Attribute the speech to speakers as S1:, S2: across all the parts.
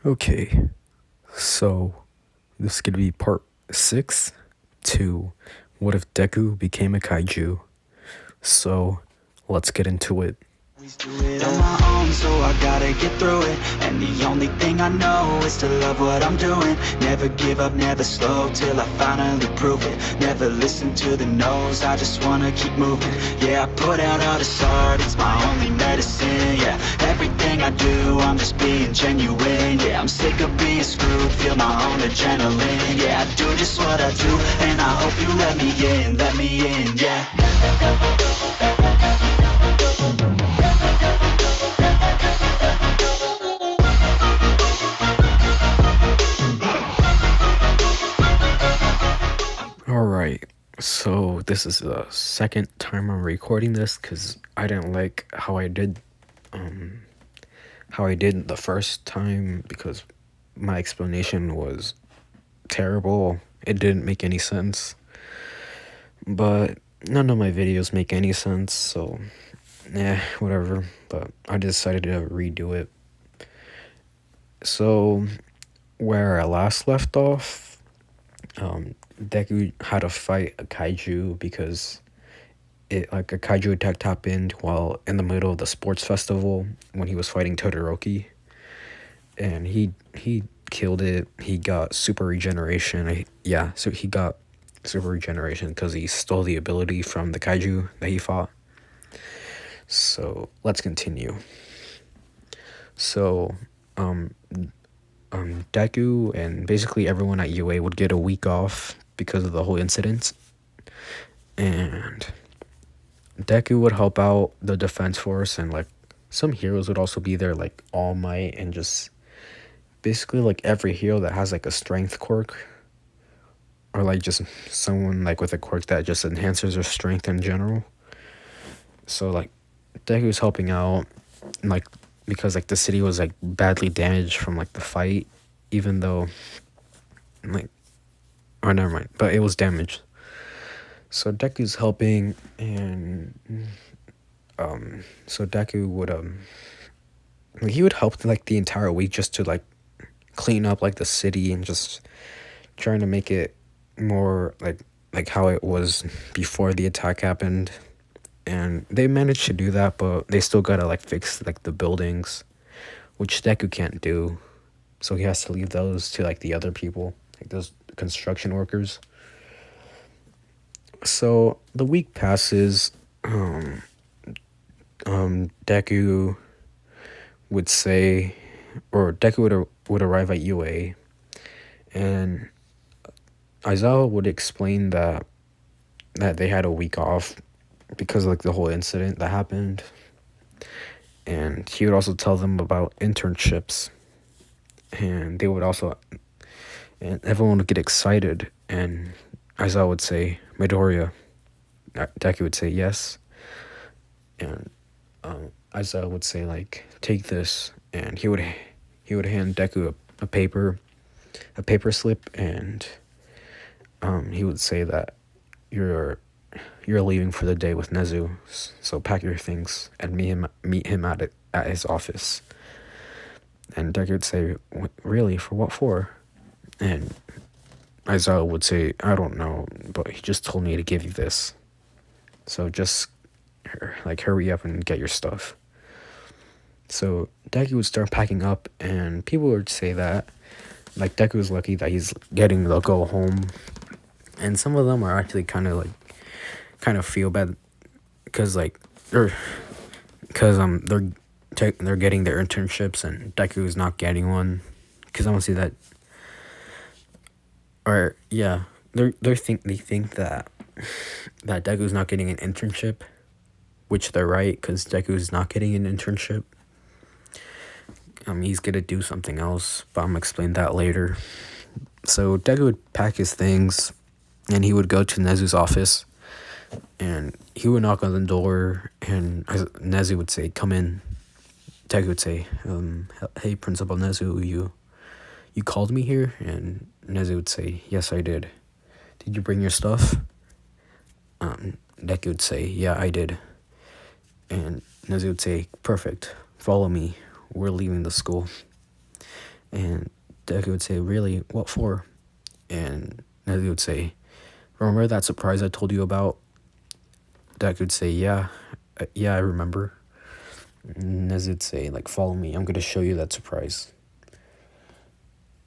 S1: Okay, so this is gonna be part 6 to what if Deku became a kaiju. So let's get into it.
S2: Always do it on my own, so I gotta get through it. And the only thing I know is to love what I'm doing. Never give up, never slow, till I finally prove it. Never listen to the no's, I just wanna keep moving. Yeah, I put out all this art, it's my only medicine. Yeah, everything I do, I'm just being genuine. Yeah, I'm sick of being screwed, feel my own adrenaline. Yeah, I do just what I do, and I hope you let me in, yeah.
S1: Alright, so this is the second time I'm recording this because I didn't like how I did the first time because my explanation was terrible. It didn't make any sense. But none of my videos make any sense, so whatever. But I decided to redo it. So where I last left off, Deku had to fight a kaiju because a kaiju attack happened while in the middle of the sports festival when he was fighting Todoroki, and he killed it. He got super regeneration. So he got super regeneration because he stole the ability from the kaiju that he fought. So let's continue. So Deku and basically everyone at UA would get a week off because of the whole incident, and Deku would help out the defense force, and like some heroes would also be there, like All Might, and just basically like every hero that has like a strength quirk, or like just someone like with a quirk that just enhances their strength in general. So like Deku's helping out, like because like the city was like badly damaged from like the fight, even though like, oh never mind, but it was damaged. So Deku's helping, and so Deku would like, he would help like the entire week just to like clean up like the city and just trying to make it more like how it was before the attack happened. And they managed to do that, but they still gotta like fix like the buildings, which Deku can't do. So he has to leave those to like the other people, like those construction workers. So the week passes. Deku would say, or Deku would arrive at UA, and Aizawa would explain that they had a week off because of like the whole incident that happened, and he would also tell them about internships, and they would also, and everyone would get excited, and Aizawa would say Midoriya. Deku would say yes, and Aizawa would say like, take this, and he would hand Deku a paper slip, and he would say that you're leaving for the day with Nezu, so pack your things and meet him at his office. And Deku would say, really, for what for? And Aizawa would say, I don't know, but he just told me to give you this. So just like hurry up and get your stuff. So Deku would start packing up, and people would say that like Deku was lucky that he's getting to go home, and some of them are actually kind of feel bad because like they're getting their internships and Deku is not getting one, because I don't see that. Or yeah, they think that Deku's not getting an internship, which they're right, because Deku's not getting an internship. He's gonna do something else, but I'm gonna explain that later. So Deku would pack his things, and he would go to Nezu's office, and he would knock on the door, and Nezu would say, come in. Deku would say, hey, Principal Nezu, you called me here? And Nezu would say, yes, I did. Did you bring your stuff? Deku would say, yeah, I did. And Nezu would say, perfect, follow me. We're leaving the school. And Deku would say, really? What for? And Nezu would say, remember that surprise I told you about? Deku would say, yeah, I remember. Nezu would say, like, follow me, I'm gonna show you that surprise.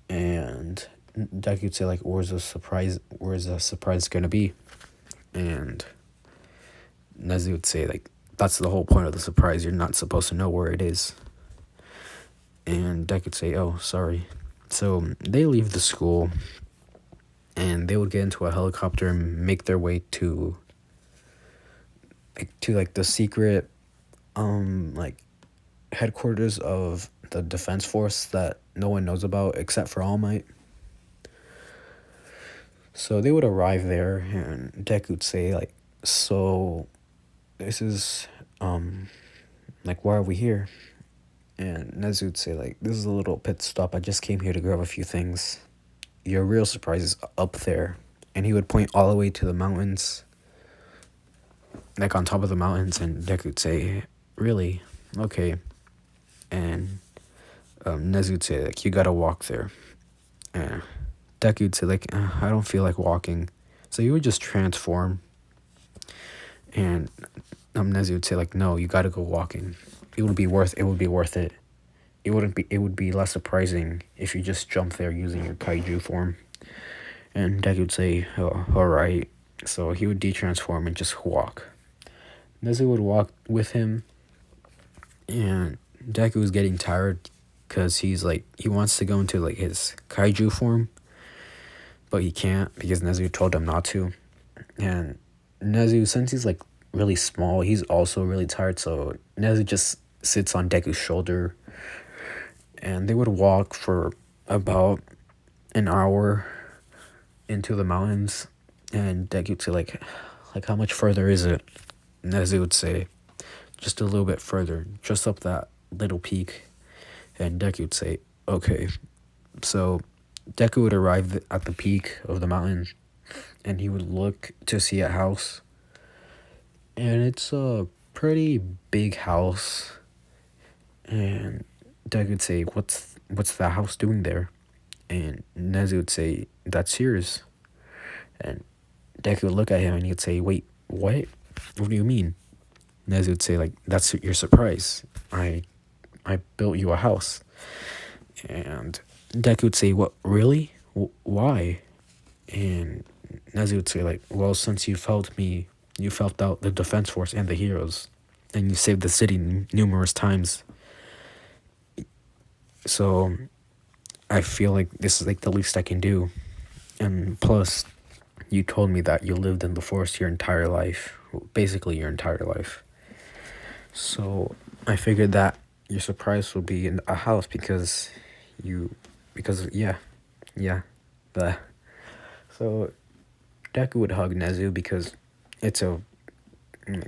S1: And Deku would say, like, where's the surprise gonna be? And Nezu would say, like, that's the whole point of the surprise, you're not supposed to know where it is. And Deku would say, oh, sorry. So they leave the school, and they would get into a helicopter and make their way to the secret like headquarters of the defense force that no one knows about except for All Might. So they would arrive there, and Deku would say, like, so this is like, why are we here? And Nezu would say, like, this is a little pit stop, I just came here to grab a few things. Your real surprise is up there. And he would point all the way to the mountains, like on top of the mountains, and Deku would say, really? Okay. And Nezu would say, like, you gotta walk there. And Deku would say, like, I don't feel like walking. So he would just transform. And Nezu would say, like, no, you gotta go walking. It would be worth it. It would be less surprising if you just jump there using your kaiju form. And Deku would say, oh, alright. So he would detransform and just walk. Nezu would walk with him, and Deku was getting tired because he wants to go into, like, his kaiju form, but he can't because Nezu told him not to. And Nezu, since he's, like, really small, he's also really tired, so Nezu just sits on Deku's shoulder, and they would walk for about an hour into the mountains, and Deku would say, like, how much further is it? Nezu would say, just a little bit further, just up that little peak. And Deku would say, okay. So Deku would arrive at the peak of the mountain, and he would look to see a house. And it's a pretty big house. And Deku would say, what's that house doing there? And Nezu would say, that's yours. And Deku would look at him and he'd say, wait, what? What do you mean? Nezu would say, like, that's your surprise. I built you a house. And Deku would say, what, really? Why? And Nezu would say, like, well, since you felt me, you felt out the defense force and the heroes, and you saved the city numerous times. So I feel like this is, like, the least I can do. And plus, you told me that you lived in the forest your entire life, basically your entire life. So I figured that your surprise will be in a house because But so Deku would hug Nezu because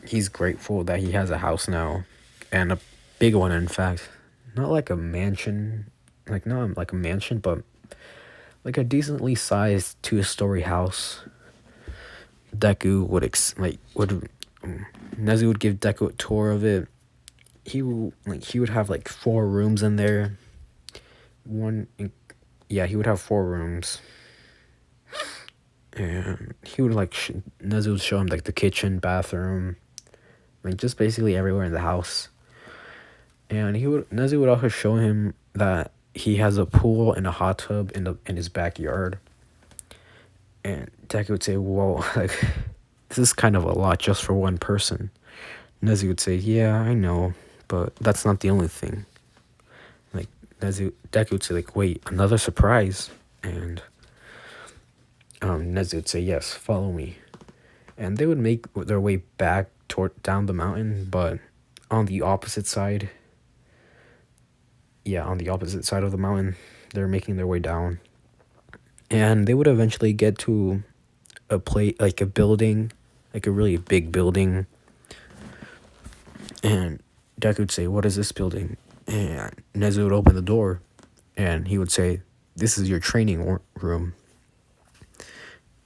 S1: he's grateful that he has a house now, and a big one, in fact. Not like a mansion, not like a mansion, but like a decently sized 2-story house. Deku Nezu would give Deku a tour of it. He would have, like, 4 rooms in there. He would have 4 rooms. And he would, like, Nezu would show him, like, the kitchen, bathroom, like, just basically everywhere in the house. And Nezu would also show him that he has a pool and a hot tub in his backyard. And Deku would say, whoa, like, this is kind of a lot just for one person. Nezu would say, yeah, I know, but that's not the only thing. Like, Deku would say, like, wait, another surprise? And Nezu would say, yes, follow me. And they would make their way back down the mountain, but on the opposite side. Yeah, on the opposite side of the mountain. They're making their way down. And they would eventually get to a building, like a really big building. And Deku would say, what is this building? And Nezu would open the door, and he would say, this is your training room.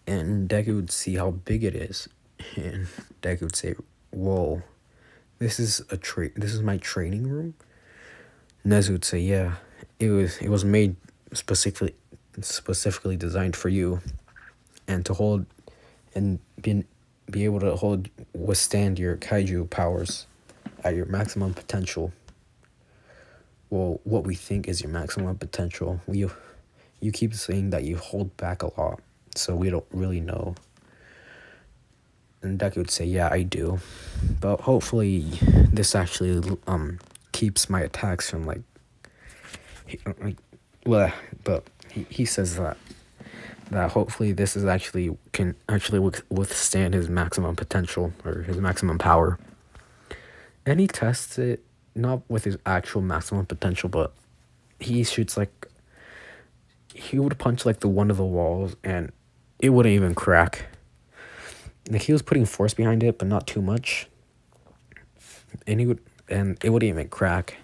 S1: And Deku would see how big it is. And Deku would say, whoa, this is my training room? Nezu would say, yeah. it was made specifically designed for you, and to hold and be able to withstand your kaiju powers at your maximum potential. Well, what we think is your maximum potential. You keep saying that you hold back a lot, so we don't really know. And Deku would say, "Yeah, I do, but hopefully, this actually keeps my attacks from like well, but he says that hopefully this is actually can actually withstand his maximum potential or his maximum power." And he tests it not with his actual maximum potential, but he shoots he would punch like the one of the walls and it wouldn't even crack. Like he was putting force behind it, but not too much. And it wouldn't even crack.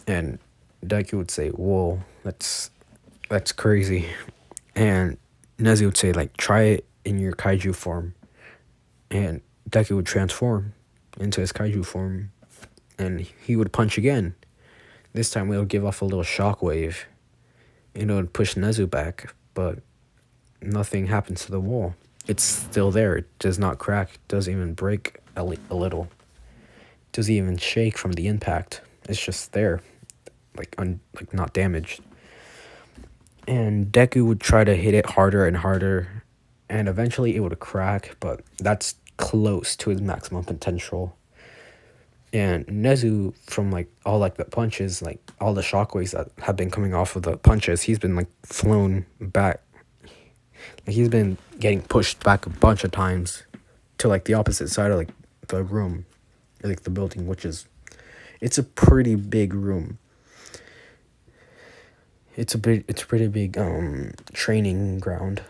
S1: And Deku would say, "Whoa, that's crazy." And Nezu would say, like, "Try it in your kaiju form." And Deku would transform into his kaiju form, and he would punch again. This time it would give off a little shockwave, and it would push Nezu back, but nothing happens to the wall. It's still there. It does not crack. It doesn't even break a little. It doesn't even shake from the impact. It's just there, like not damaged. And Deku would try to hit it harder and harder, and eventually it would crack, but that's close to his maximum potential. And Nezu, from all the punches, like all the shockwaves that have been coming off of the punches, he's been like flown back. Like he's been getting pushed back a bunch of times to like the opposite side of like the room, like the building, it's a pretty big room. It's a pretty big training ground.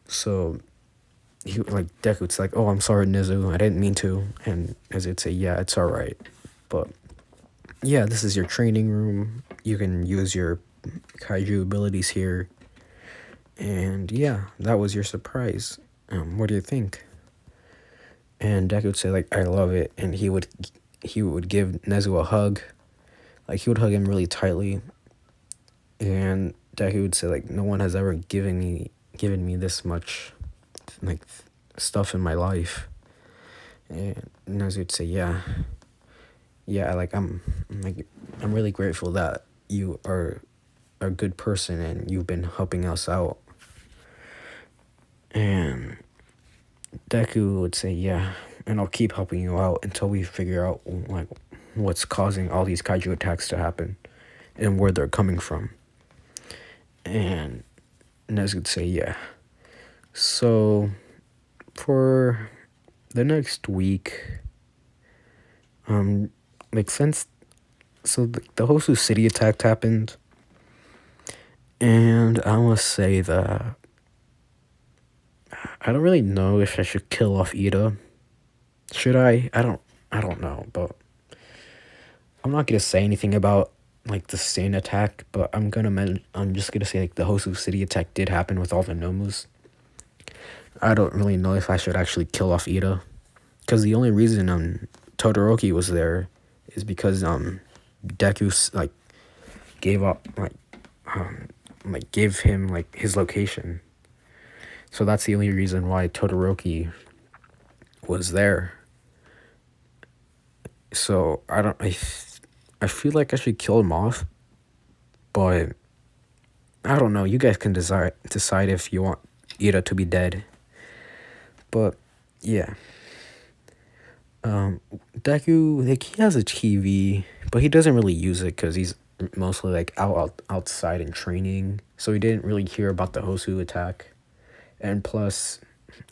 S1: So he Deku's like, "Oh, I'm sorry, Nezu, I didn't mean to." And Nezu would say, "Yeah, it's all right, but yeah, this is your training room. You can use your kaiju abilities here." And yeah, that was your surprise. What do you think? And Deku would say like, "I love it," and he would give Nezu a hug, like he would hug him really tightly. And Deku would say like, "No one has ever given me this much like stuff in my life." And Nezu would say, "Yeah, like I'm really grateful that you are a good person and you've been helping us out." And Deku would say, "Yeah, and I'll keep helping you out until we figure out like what's causing all these kaiju attacks to happen and where they're coming from." And Nezu would say, "Yeah." So for the next week, since the Hosu city attack happened, and I must say that I don't really know if I should kill off Ida. Should I? I don't know, but I'm not gonna say anything about like the Stain attack, but I'm just gonna say like the Hosu city attack did happen with all the Nomus. I don't really know if I should actually kill off Ida, because the only reason Todoroki was there is because Deku gave up gave him like his location. So that's the only reason why Todoroki was there. So I feel like I should kill him off, but I don't know. You guys can decide if you want Ida to be dead. But yeah. Deku, like, he has a TV, but he doesn't really use it because he's mostly like outside and training. So he didn't really hear about the Hosu attack. And plus,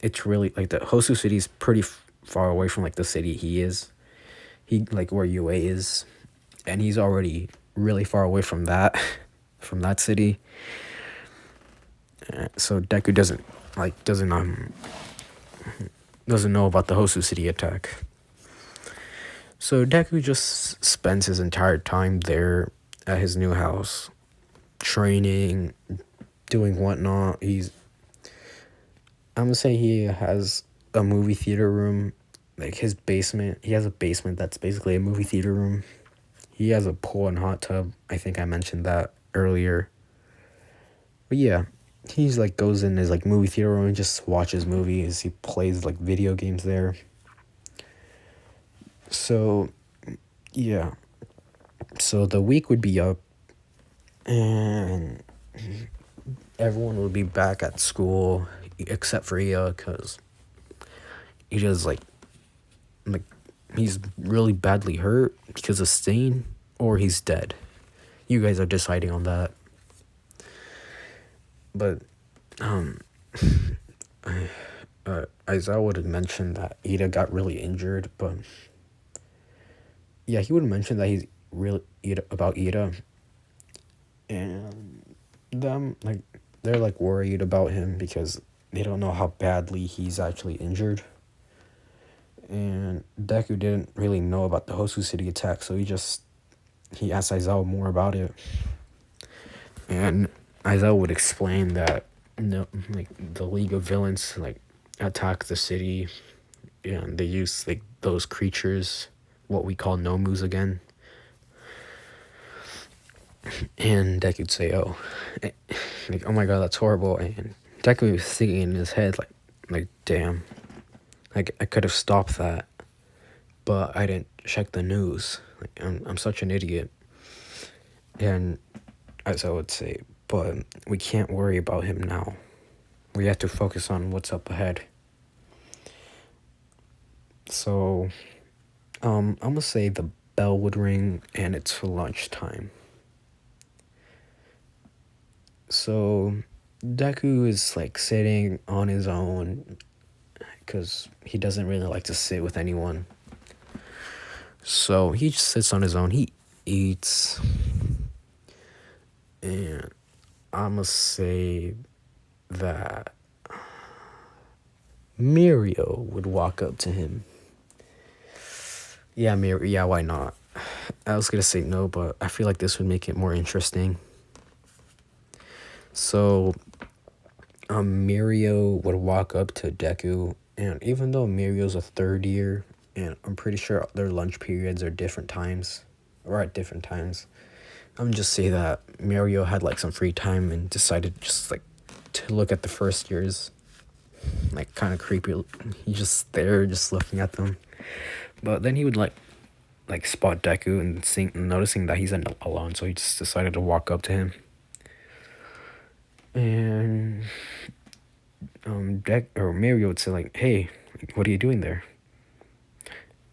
S1: it's really like the Hosu city is pretty far away from like the city he is. He like where UA is, and he's already really far away from that city. So Deku doesn't know about the Hosu city attack. So Deku just spends his entire time there at his new house, training, doing whatnot. I'm gonna say he has a movie theater room, like his basement. He has a basement that's basically a movie theater room. He has a pool and hot tub. I think I mentioned that earlier. But yeah, he's like goes in his like movie theater room and just watches movies. He plays like video games there. So yeah, so the week would be up, and everyone would be back at school except for Ia, because he just like he's really badly hurt because of stain, or he's dead. You guys are deciding on that. But Aizawa would have mentioned that Ida got really injured, but yeah, he would have mentioned that he's really about Ida, and them like they're like worried about him because they don't know how badly he's actually injured. And Deku didn't really know about the Hosu City attack, so he asked Aizawa more about it. And Aizawa would explain that no, like the League of Villains like attack the city, and they use like those creatures, what we call nomus again. And Deku would say, "Oh, like oh my god, that's horrible." And Deku was thinking in his head like damn, like I could have stopped that, but I didn't check the news. Like I'm such an idiot. And as I would say, but we can't worry about him now. We have to focus on what's up ahead. So, I'm gonna say the bell would ring and it's lunchtime. So, Deku is like sitting on his own because he doesn't really like to sit with anyone. So, he just sits on his own. He eats. And I'm gonna say that Mirio would walk up to him. Yeah, Mirio, yeah, why not? I was gonna say no, but I feel like this would make it more interesting. So, Mirio would walk up to Deku, and even though Mirio's a third year, and I'm pretty sure their lunch periods are different times, or at different times, I'm just say that Mirio had like some free time and decided just like to look at the first years, like kind of creepy. He's just there, just looking at them. But then he would like spot Deku and noticing that he's alone, so he just decided to walk up to him. And Mario would say like, "Hey, what are you doing there?"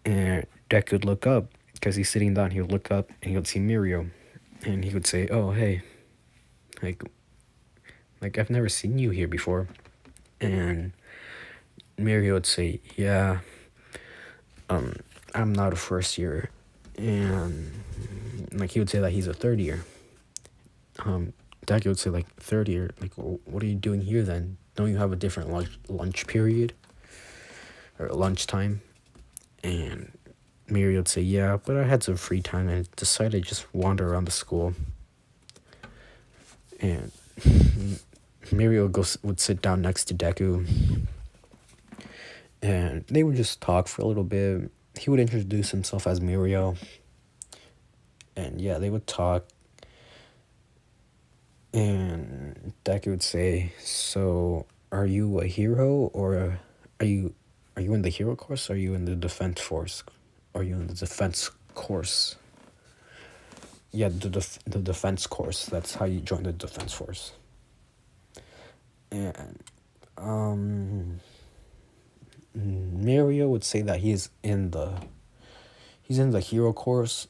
S1: And Deku would look up because he's sitting down. He would look up and he would see Mirio, and he would say, "Oh, hey, like I've never seen you here before." And Mirio would say, "Yeah, I'm not a first year," and like he would say that he's a third year. Deku would say like third year, like what are you doing here then? Don't you have a different lunch period or lunchtime? And Mirio would say, "Yeah, but I had some free time and decided to just wander around the school." And Mirio would sit down next to Deku, and they would just talk for a little bit. He would introduce himself as Mirio, and yeah, they would talk. And Deku would say, "So, are you a hero, or are you in the hero course? Or are you in the defense force? Are you in the defense course?" Yeah, the defense course. That's how you join the defense force. And Mario would say that he's in the hero course,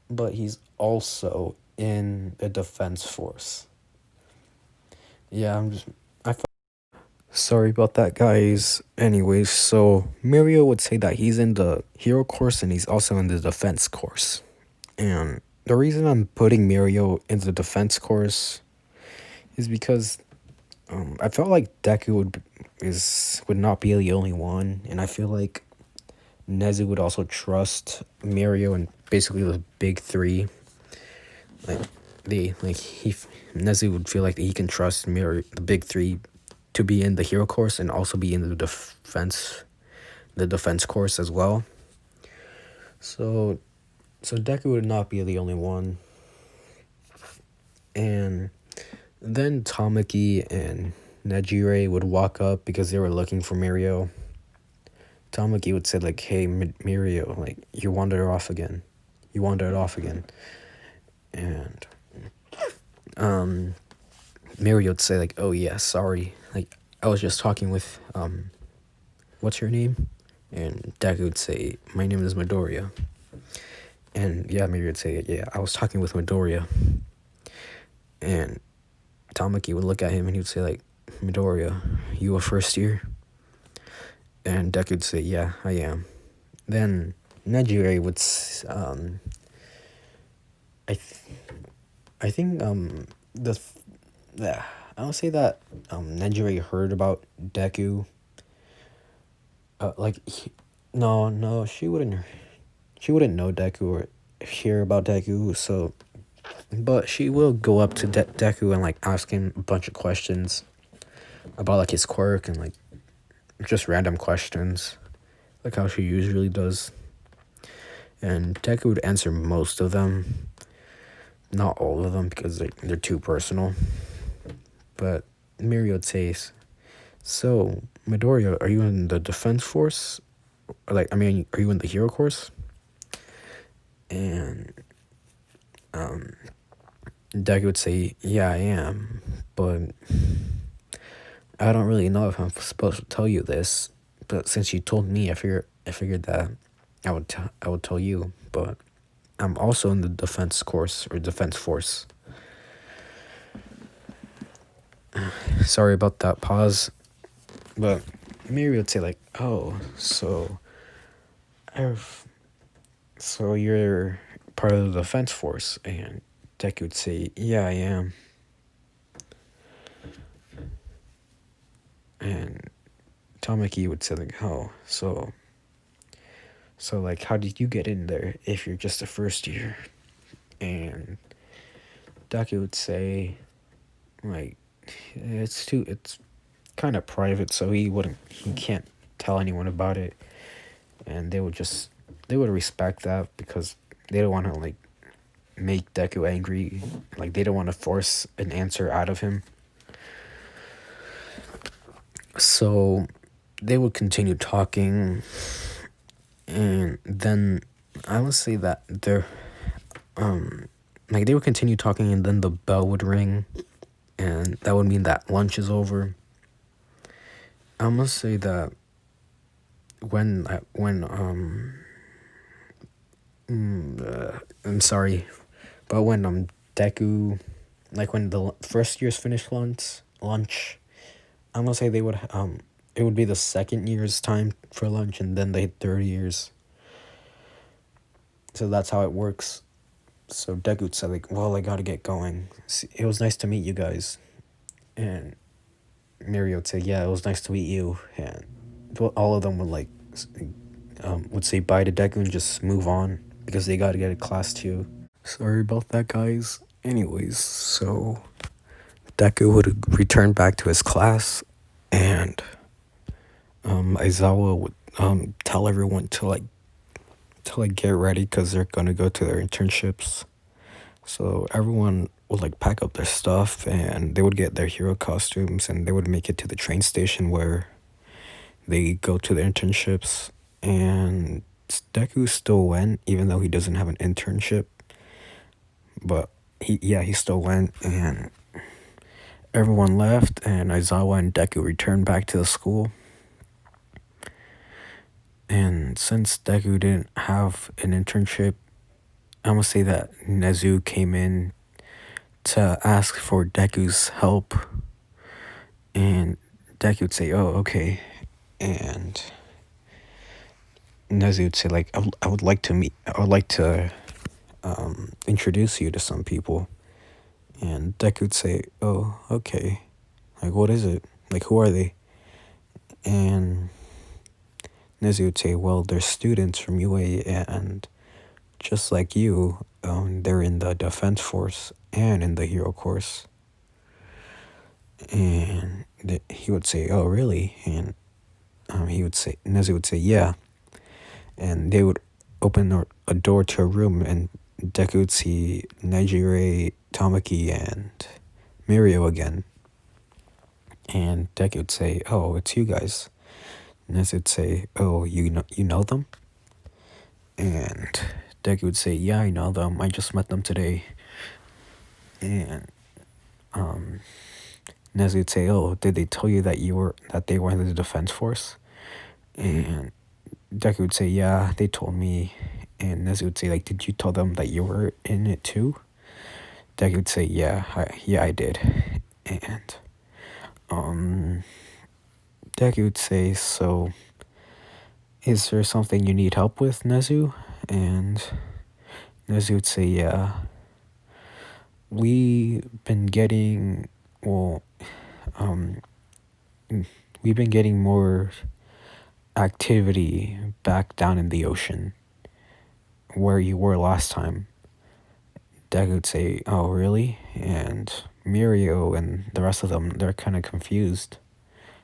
S1: but he's also in the defense force. Yeah, sorry about that, guys. Anyways, so Mario would say that he's in the hero course and he's also in the defense course. And the reason I'm putting Mario in the defense course is because I felt like Deku would not be the only one, and I feel like Nezu would also trust Mario and basically the big three. Nezu would feel like he can trust Mario, the big three, to be in the hero course and also be in the defense course as well. So So Deku would not be the only one. And then Tamaki and Nejire would walk up because they were looking for Mirio. Tamaki would say like, "Hey, Mirio, like you wandered off again. You wandered off again." And Mirio would say like, "Oh yeah, sorry. Like I was just talking with what's your name?" And Deku would say, "My name is Midoriya." And yeah, Mirio would say, "Yeah, I was talking with Midoriya." And Tamaki would look at him and he would say like, "Midoriya, you a first year?" And Deku would say, "Yeah, I am." Then Nejire would I think the yeah, I don't say that Nejire heard about Deku. Like no, she wouldn't know Deku or hear about Deku. So, but she will go up to Deku and like ask him a bunch of questions about like his quirk and like just random questions, like how she usually does. And Deku would answer most of them, not all of them because they're too personal. But Mirio says, "So, Midoriya, are you in the defense force? Or like, I mean, are you in the hero course?" And Deku would say, "Yeah, I am, but I don't really know if I'm supposed to tell you this. But since you told me, I figured that I would tell you. But I'm also in the defense course or defense force." Sorry about that pause, but Miri would say like, "Oh, I've so you're part of the defense force," and Deku would say, "Yeah, I am." And Tamaki would say like, "Oh, so like, how did you get in there if you're just a first year?" And Deku would say, like, it's kind of private, so he can't tell anyone about it, and they would respect that because they don't want to like make Deku angry, like they don't want to force an answer out of him. So they would continue talking, and then I would say that they're like they would continue talking, and then the bell would ring, and that would mean that lunch is over. I must say that when I'm sorry, but when Deku, like when the first year's finished lunch, I'm gonna say they would it would be the second year's time for lunch, and then the third year's. So that's how it works. So Deku said like, "Well, I gotta get going. It was nice to meet you guys," and Mirio would say, "Yeah, it was nice to meet you," and all of them would like would say bye to Deku and just move on because they gotta get a class too. Sorry about that, guys. Anyways, so Deku would return back to his class, and Aizawa would tell everyone to get ready because they're gonna go to their internships. So everyone would like pack up their stuff and they would get their hero costumes and they would make it to the train station where they go to the internships. And Deku still went even though he doesn't have an internship. But he still went, and everyone left, and Aizawa and Deku returned back to the school. And since Deku didn't have an internship, I'm gonna say that Nezu came in to ask for Deku's help, and Deku would say, "Oh, okay," and Nezu would say, like, I would like to introduce you to some people," and Deku would say, "Oh, okay, like, what is it? Like, who are they?" And Nezu would say, "Well, they're students from UA, and just like you, they're in the defense force and in the hero course." And he would say, "Oh, really?" And Nezu would say, "Yeah." And they would open a door to a room, and Deku would see Nejire, Tamaki, and Mirio again. And Deku would say, "Oh, it's you guys." And Nezu would say, "Oh, you know them?" And Deku would say, "Yeah, I know them. I just met them today." And Nezu would say, "Oh, did they tell you that they were in the defense force?" And Deku would say, "Yeah, they told me." And Nezu would say, like, "Did you tell them that you were in it too?" Deku would say, "Yeah, I did." And Deku would say, "So, is there something you need help with, Nezu?" And Nezu would say, "Yeah, we've been getting, well, we've been getting more activity back down in the ocean where you were last time." Deku would say, "Oh, really?" And Mirio and the rest of them, they're kind of confused.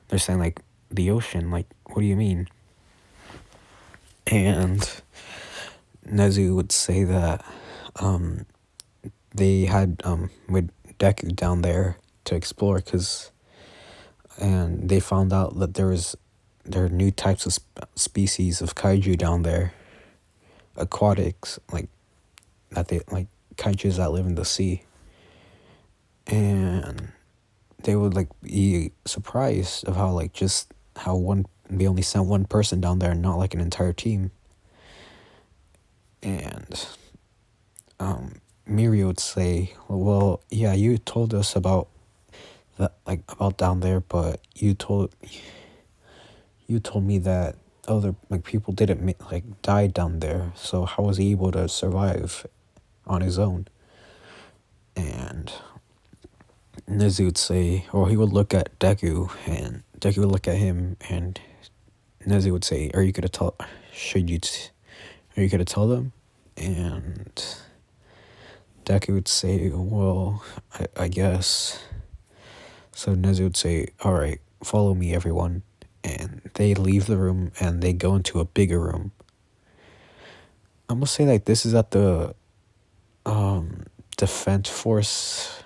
S1: They're saying, like, the ocean, like, what do you mean? And Nezu would say that they had with Deku down there to explore, and they found out that there are new types of species of kaiju down there, aquatics, like kaijus that live in the sea, and they would like be surprised of how like just how they only sent one person down there and not like an entire team. And Mirio would say, "Well, yeah, you told us about that, like about down there, but you told me that other like people didn't like die down there. So how was he able to survive on his own?" And Nezu would say, or he would look at Deku, and Deku would look at him, and Nezu would say, "Are you gonna tell? Should you? Are you gonna tell them?" And Deku would say, "Well, I guess." So Nezu would say, "All right, follow me, everyone." And they leave the room and they go into a bigger room. I'm gonna say like this is at the defense force,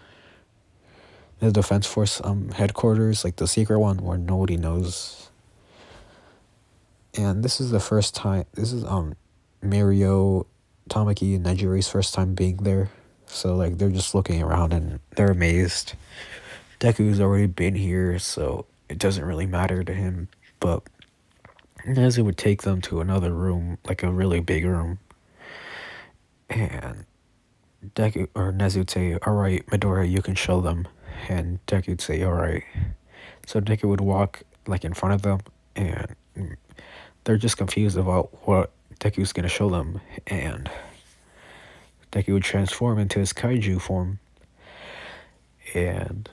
S1: headquarters, like the secret one where nobody knows. And this is the first time. This is Mirio, Tamaki, and Nejiri's first time being there. So like they're just looking around and they're amazed. Deku's already been here, so it doesn't really matter to him. But Nezu would take them to another room, like a really big room. And Nezu would say, "All right, Midoriya, you can show them." And Deku would say, "All right." So Deku would walk like in front of them, and they're just confused about what Deku's gonna show them. And Deku would transform into his kaiju form. And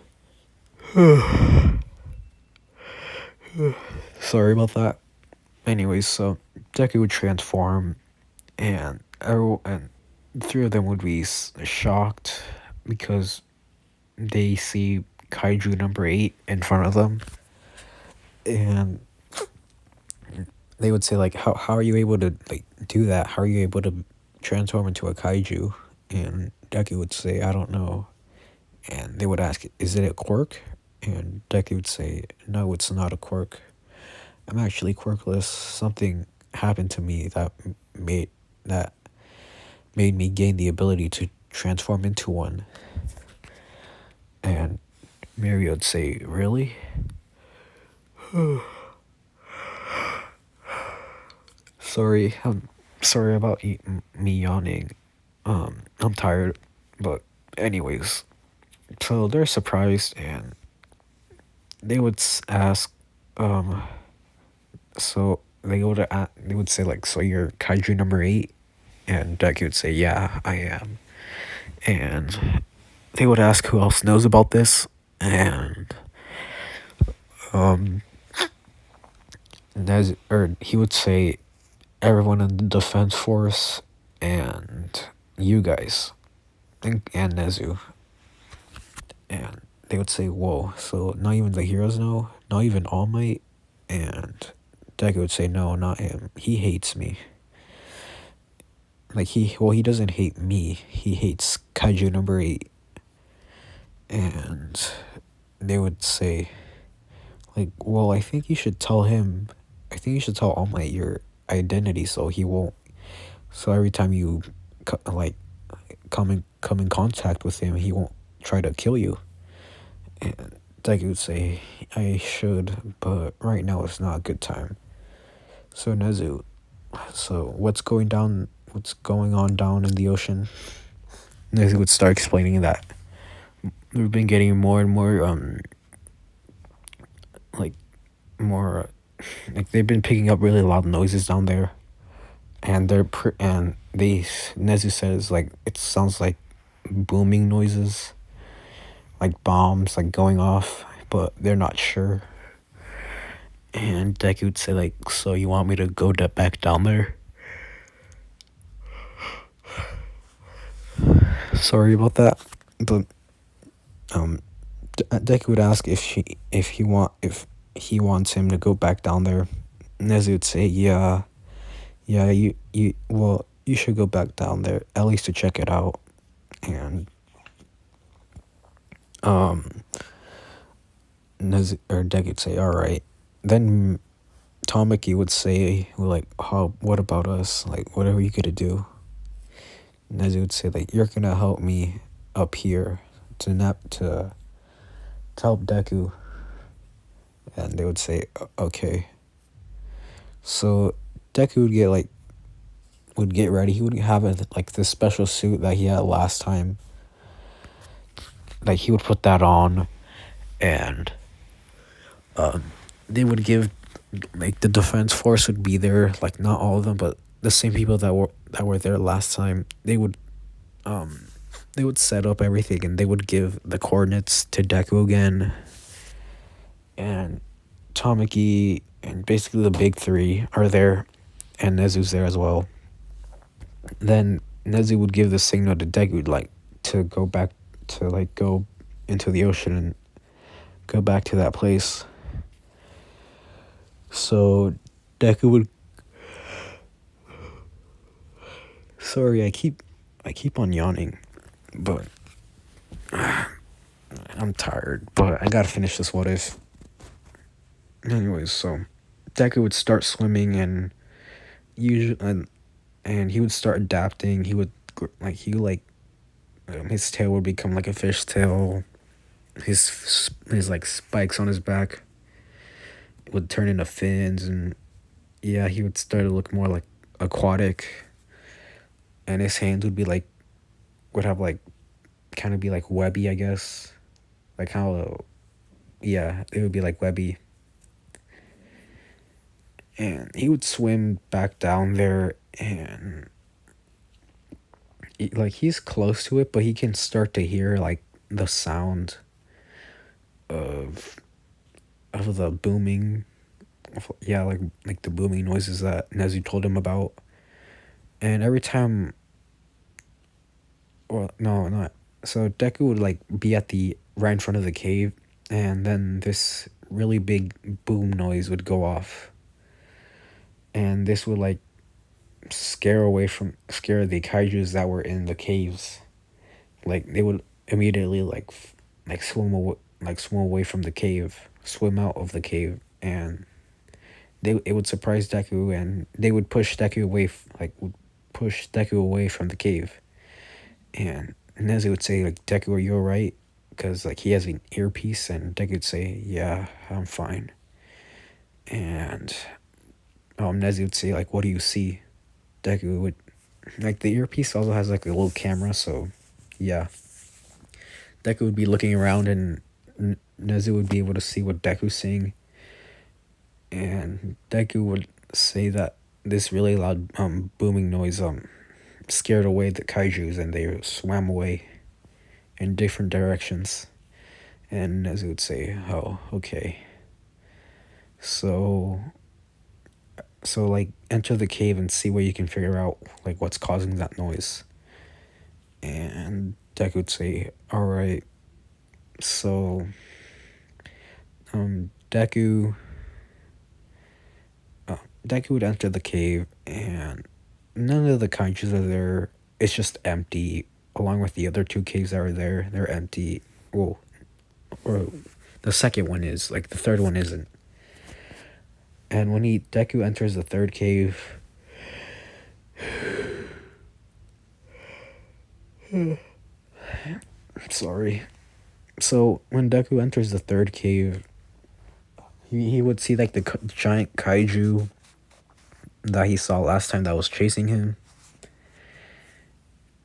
S1: sorry about that. Anyways, so Deku would transform, and the three of them would be shocked because they see Kaiju number 8 in front of them, and they would say like, how are you able to like do that? How are you able to transform into a kaiju?" And Deku would say, "I don't know." And they would ask, "Is it a quirk?" And Deku would say, "No, it's not a quirk. I'm actually quirkless. Something happened to me made that made me gain the ability to transform into one." And Mary would say, "Really?" I'm sorry about me yawning. I'm tired, but anyways, so they're surprised and they would ask, so they would say like, "So you're Kaiju number 8?" And Deku would say, "Yeah, I am." And they would ask who else knows about this, and he would say everyone in the defense force and you guys and Nezu. And they would say, "Whoa, so not even the heroes know? Not even All Might?" And Deku would say, "No, not him. He hates me." like he doesn't hate me. He hates Kaiju number 8. And they would say, like, well, I think you should tell him. I think you should tell All Might your identity, so he won't. So every time you, like, come in contact with him, he won't try to kill you. And Deku would say, I should, but right now it's not a good time. So Nezu, so what's going on down in the ocean? Nezu would start explaining that we've been getting more and more like more like they've been picking up really loud noises down there, and Nezu says like it sounds like booming noises, like bombs like going off, but they're not sure. And Deku would say like, so you want me to go back down there? Sorry about that, but Deku would ask if he wants him to go back down there. Nezu would say, yeah, you should go back down there at least to check it out. And Deku would say, all right. Then Tamaki would say, like, what about us? Like, what are we gonna do? Nezu would say, like, you're gonna help me up here to help Deku. And they would say, okay. So Deku would get ready. He would have like this special suit that he had last time. Like he would put that on, and they would give like the defense force would be there. Like not all of them, but the same people that were there last time. They would set up everything, and they would give the coordinates to Deku again. And Tamaki and basically the big three are there, and Nezu's there as well. Then Nezu would give the signal to Deku like to go back to like go into the ocean and go back to that place. So Deku would. Sorry, I keep on yawning, but I'm tired. But I gotta finish this. What if? Anyways, so Deku would start swimming and he would start adapting. He would his tail would become like a fish tail. His like spikes on his back would turn into fins, and yeah, he would start to look more like aquatic. And his hands would have like kind of be like webby, I guess, like how yeah, it would be like webby. And he would swim back down there, and like he's close to it, but he can start to hear like the sound of the booming, yeah, like the booming noises that Nezu told him about. And every time, well, no, not so Deku would like be at the right in front of the cave, and then this really big boom noise would go off, and this would like scare the kaijus that were in the caves. Like they would immediately swim away from the cave, swim out of the cave, and it would surprise Deku, and they would push Deku away from the cave. And Nezu would say like, Deku, are you alright? Because like he has an earpiece, and Deku would say, yeah, I'm fine. And Nezu would say like, what do you see? Deku would like the earpiece also has like a little camera, so yeah. Deku would be looking around, and Nezu would be able to see what Deku's seeing. And Deku would say that this really loud booming noise scared away the kaijus, and they swam away in different directions. And Nezu would say, oh, okay. So like enter the cave and see what you can figure out like what's causing that noise. And Deku would say, all right. So Deku would enter the cave, and none of the kaijus are there. It's just empty. Along with the other two caves that are there, they're empty. Well, or the second one is, like the third one isn't. And when Deku enters the third cave, sorry. So when Deku enters the third cave, he would see like the giant kaiju that he saw last time that was chasing him.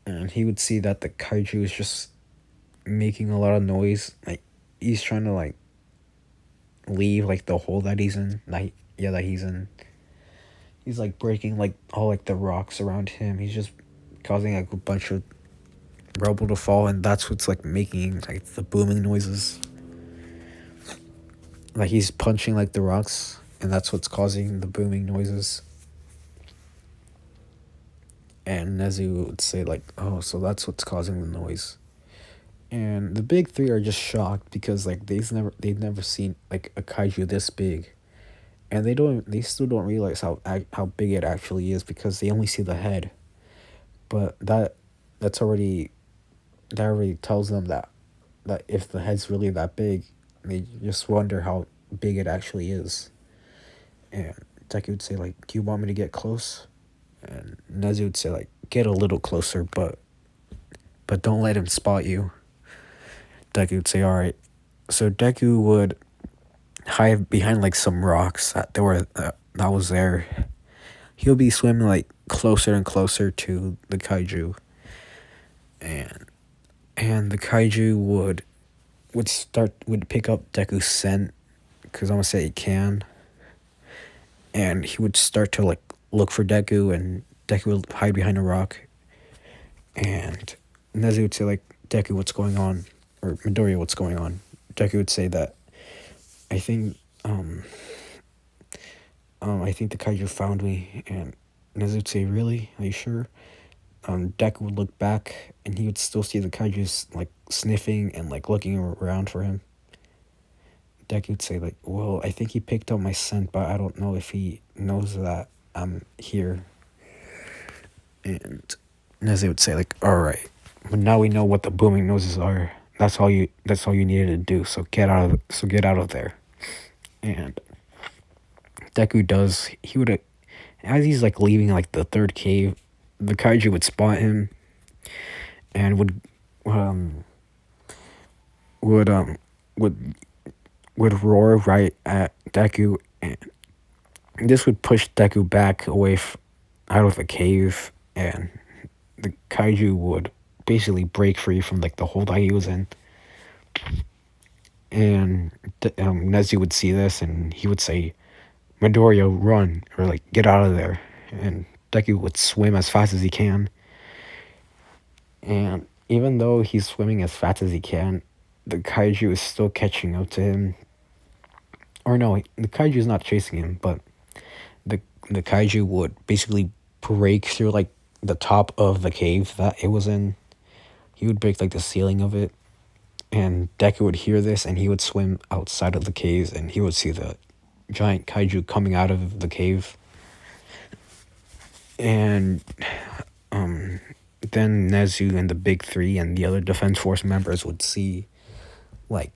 S1: And he would see that the kaiju is just making a lot of noise. Like he's trying to like leave like the hole that he's in. Like that he's in. He's like breaking like all like the rocks around him. He's just causing like a bunch of rubble to fall, and that's what's like making like the booming noises. Like he's punching like the rocks, and that's what's causing the booming noises. And Nezu would say like, "Oh, so that's what's causing the noise." And the big three are just shocked because like they've never seen like a kaiju this big, and they still don't realize how big it actually is because they only see the head. But that's already that already tells them that if the head's really that big, they just wonder how big it actually is. And Deku would say like, "Do you want me to get close?" And Nezu would say like, "Get a little closer, but don't let him spot you." Deku would say, "All right." So Deku would hide behind like some rocks that was there. He'll be swimming like closer and closer to the kaiju, and the kaiju would pick up Deku's scent, because I'm gonna say it can, and he would start to like look for Deku, and Deku would hide behind a rock, and Nezu would say like, "Deku, what's going on?" Or Midoriya, "What's going on?" Deku would say that, I think I think the kaiju found me." And Nezu would say, "Really? Are you sure?" Deku would look back, and he would still see the kaiju like sniffing and like looking around for him. Deku would say like, "Well, I think he picked up my scent, but I don't know if he knows that I'm here." And Nezu would say like, "All right, but now we know what the booming noises are. That's all you needed to do. So get out of there." And Deku does. He would, as he's like leaving like the third cave, the kaiju would spot him, and um would um would would roar right at Deku, and this would push Deku back away out of the cave, and the kaiju would basically break free from like the hole that he was in. And Nezu would see this, and he would say, "Midoriya, run," or like, "Get out of there." And Deku would swim as fast as he can. And even though he's swimming as fast as he can, the kaiju is still catching up to him. Or no, the kaiju is not chasing him, but the kaiju would basically break through like the top of the cave that it was in. He would break like the ceiling of it, and Deku would hear this, and he would swim outside of the caves, and he would see the giant kaiju coming out of the cave. And then Nezu and the big three and the other Defense Force members would see like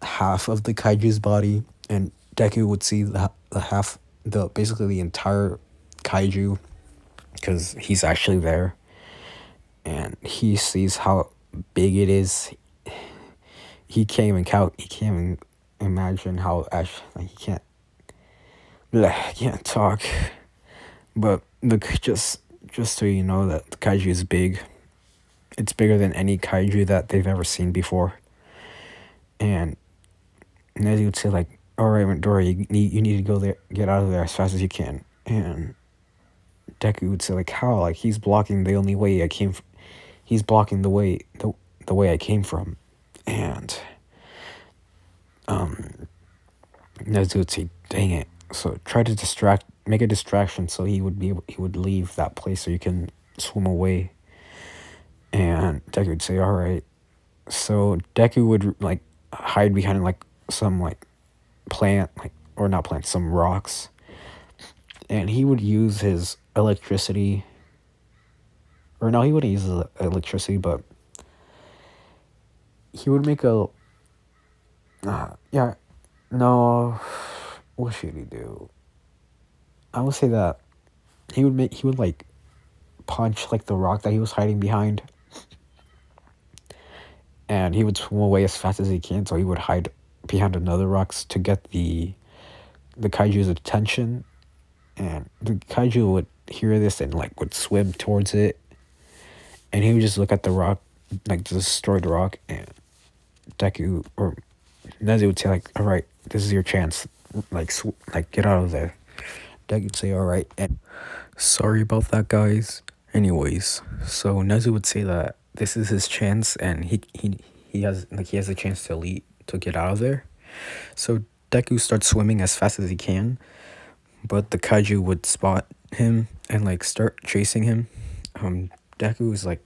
S1: half of the kaiju's body, and Deku would see basically the entire kaiju, because he's actually there, and he sees how big it is. He can't even imagine how actually he can't talk. But just so you know that the kaiju is big. It's bigger than any kaiju that they've ever seen before. And Nezu would say like, "All right, Midoriya, you need to go there, get out of there as fast as you can." And Deku would say like, "How? Like he's blocking the only way I came. He's blocking the way I came from." And Nezu would say, "Dang it!" So try to make a distraction, so he would leave that place so you can swim away. And Deku would say, "All right." So Deku would like hide behind like some like plant, like, or not plant, some rocks, and he would use his electricity or no, he wouldn't use electricity, but he would make a yeah, no, what should he do? I would say that he would like punch like the rock that he was hiding behind, and he would swim away as fast as he can. So he would hide behind another rocks to get the kaiju's attention, and the kaiju would hear this and like would swim towards it, and he would just look at the rock, like the destroyed rock, and Deku or Nezu would say like, "All right, this is your chance, like get out of there." Deku would say, "All right," and sorry about that, guys. Anyways, so Nezu would say that this is his chance, and he has a chance to lead to get out of there. So Deku starts swimming as fast as he can, but the kaiju would spot him and like start chasing him. Deku is like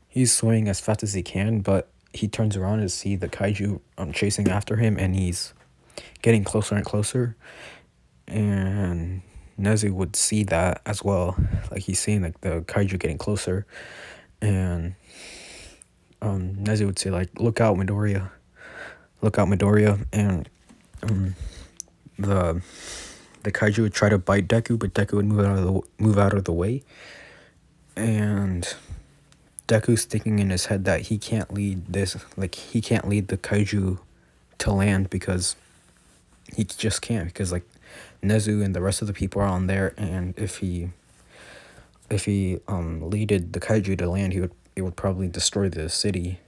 S1: he's swimming as fast as he can, but he turns around to see the kaiju chasing after him, and he's getting closer and closer. And Nezu would see that as well, like he's seeing like the kaiju getting closer, and Nezu would say like, "Look out, Midoriya! Look out, Midoriya!" And the the kaiju would try to bite Deku, but Deku would move out of the way, and Deku's thinking in his head that he can't lead this, like he can't lead the kaiju to land because he just can't, because like Nezu and the rest of the people are on there, and if he leaded the kaiju to land, it would probably destroy the city.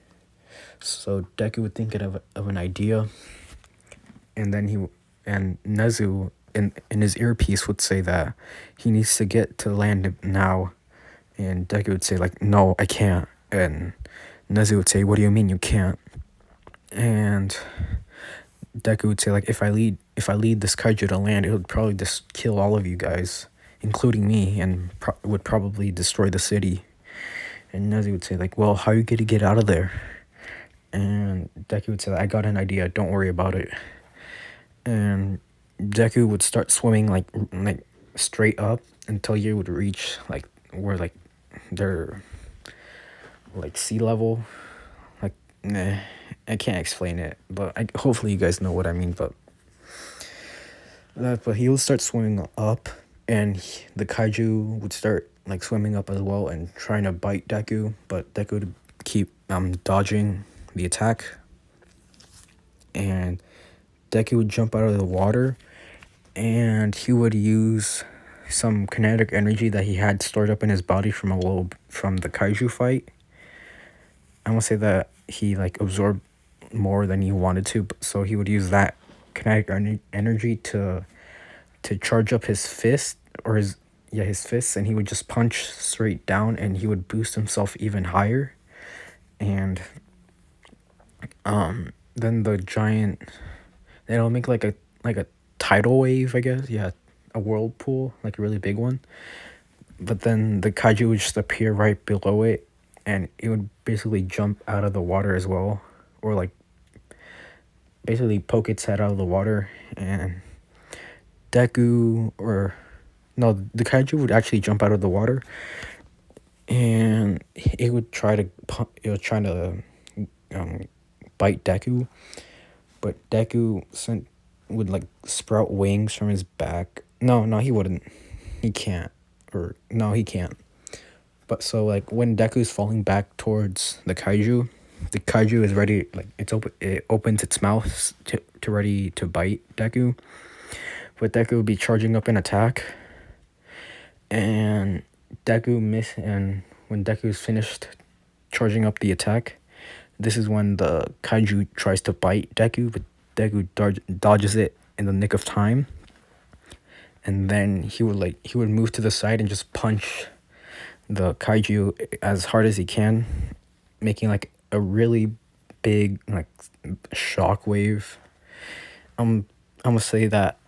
S1: So Deku would think of an idea, and then and Nezu in his earpiece would say that he needs to get to land now, and Deku would say like, "No, I can't," and Nezu would say, "What do you mean you can't?" And Deku would say like, if I lead this kaiju to land, it would probably just kill all of you guys, including me, and would probably destroy the city. And Nezu would say like, "Well, how are you going to get out of there?" And Deku would say, "I got an idea, don't worry about it." And Deku would start swimming like straight up until you would reach like where like they're like sea level. Like I can't explain it, but hopefully you guys know what I mean. But he would start swimming up, and the kaiju would start like swimming up as well and trying to bite Deku, but Deku would keep dodging the attack, and Deku would jump out of the water, and he would use some kinetic energy that he had stored up in his body from the kaiju fight. I won't say that he like absorbed more than he wanted to, so he would use that kinetic energy to charge up his fist, or his fists, and he would just punch straight down, and he would boost himself even higher. And then the giant, it'll make like a tidal wave, I guess. Yeah, a whirlpool, like a really big one. But then the kaiju would just appear right below it, and it would basically jump out of the water as well, or like basically poke its head out of the water, and Deku, or no, the kaiju would actually jump out of the water, and it would try to bite Deku, but Deku would like sprout wings from his back. No, he wouldn't. He can't. Or no, he can't. But so like when Deku's falling back towards the kaiju is ready, like it opens its mouth to ready to bite Deku. But Deku would be charging up an attack, and and when Deku's finished charging up the attack, this is when the kaiju tries to bite Deku, but Deku dodges it in the nick of time. And then he would move to the side and just punch the kaiju as hard as he can, making like a really big like shock wave. I'm gonna say that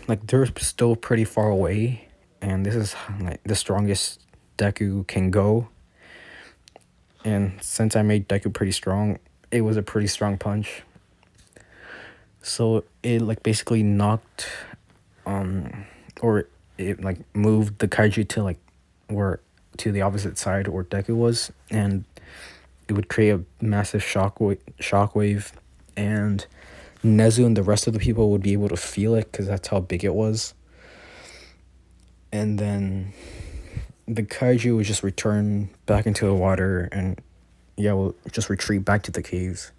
S1: like they're still pretty far away, and this is like the strongest Deku can go. And since I made Deku pretty strong, it was a pretty strong punch. So it like basically knocked or it like moved the kaiju to like where to the opposite side where Deku was, and it would create a massive shockwave, and Nezu and the rest of the people would be able to feel it because that's how big it was. And then the kaiju would just return back into the water and will just retreat back to the caves.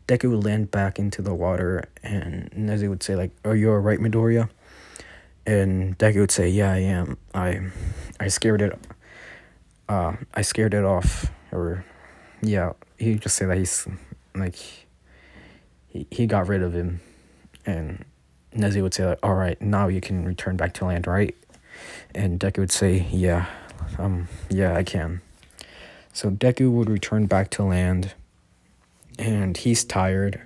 S1: Deku would land back into the water, and Nezu would say, like, "Are you alright, Midoriya?" And Deku would say, "Yeah, I am. I scared it. I scared it off." Or, yeah, he'd just say that he's like he got rid of him, and Nezu would say, like, "All right, now you can return back to land, right?" And Deku would say, "Yeah, yeah, I can." So Deku would return back to land, and he's tired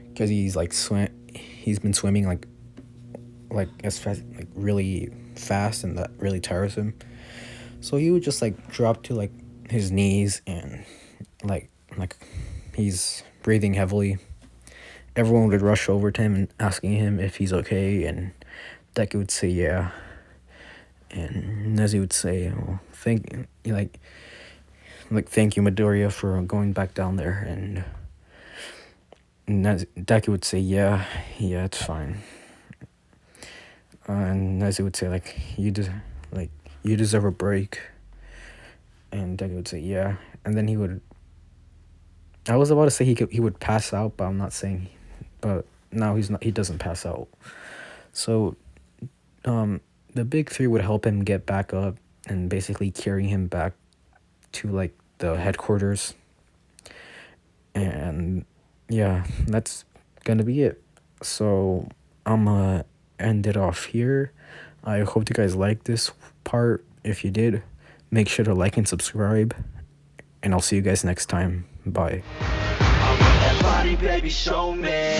S1: because he's like he's been swimming like as fast, like really fast, and that really tires him. So he would just like drop to like his knees and like he's breathing heavily. Everyone would rush over to him and asking him if he's okay, and Deku would say yeah. And Nezu would say, "Well, thank you, thank you, Midoriya, for going back down there." And Deku would say, "Yeah, it's fine." And Nezu would say, like, you deserve a break." And Deku would say, "Yeah." And then he would. I was about to say he would pass out, but I'm not saying. But now he's not. He doesn't pass out. So, the big three would help him get back up and basically carry him back to like the headquarters. And yeah, that's gonna be it. So I'm gonna end it off here. I hope you guys liked this part. If you did, make sure to like and subscribe, and I'll see you guys next time. Bye.
S2: I want that body, baby, show me.